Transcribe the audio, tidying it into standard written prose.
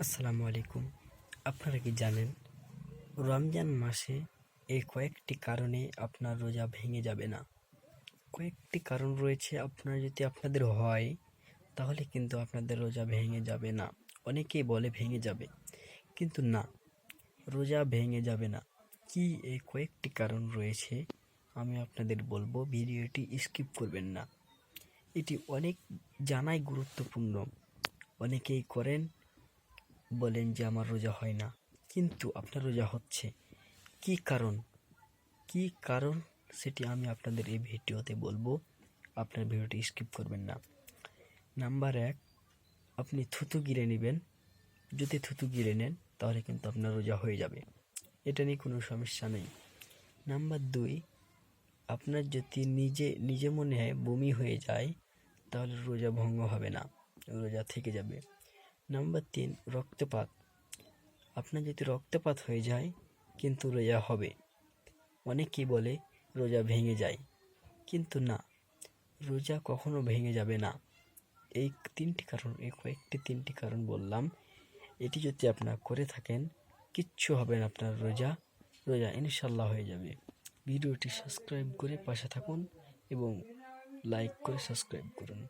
আসসালামু আলাইকুম। আপনারা কি জানেন রমজান মাসে এই কয়েকটি কারণে আপনার রোজা ভেঙে যাবে না? কয়েকটি কারণ রয়েছে, আপনাদের হয় তাহলে কিন্তু আপনাদের রোজা ভেঙে যাবে না। অনেকেই বলে ভেঙে যাবে, কিন্তু না, রোজা ভেঙে যাবে না। কি এই কয়েকটি কারণ রয়েছে আমি আপনাদের বলবো, ভিডিওটি স্কিপ করবেন না। এটি অনেক জানাই গুরুত্বপূর্ণ। অনেকেই করেন, বলেন যে আমার রোজা হয় না, কিন্তু আপনার রোজা হচ্ছে। কি কারণ, কি কারণ সেটি আমি আপনাদের এই ভিডিওতে বলবো। আপনার ভিডিওটি স্কিপ করবেন না। নাম্বার 1, আপনি থুতু গিলে নেবেন। যদি থুতু গিলে নেন তাহলে কিন্তু আপনার রোজা হয়ে যাবে, এটা নিয়ে কোনো সমস্যা নেই। নাম্বার 2, আপনার যদি নিজে নিজে মনে হয় বমি হয়ে যায় তাহলে রোজা ভঙ্গ হবে না, রোজা থেকে যাবে। নাম্বার 3, রক্তপাত। আপনার যদি রক্তপাত হয়ে যায় কিন্তু রোজা হবে। অনেকেই বলে রোজা ভেঙে যায়, কিন্তু না, রোজা কখনো ভেঙে যাবে না। এই কয়েকটি তিনটি কারণ বললাম, এটি যদি আপনারা করে থাকেন কিচ্ছু হবে না, আপনার রোজা ইনশাল্লাহ হয়ে যাবে। ভিডিওটি সাবস্ক্রাইব করে পাশে থাকুন এবং লাইক করে সাবস্ক্রাইব করুন।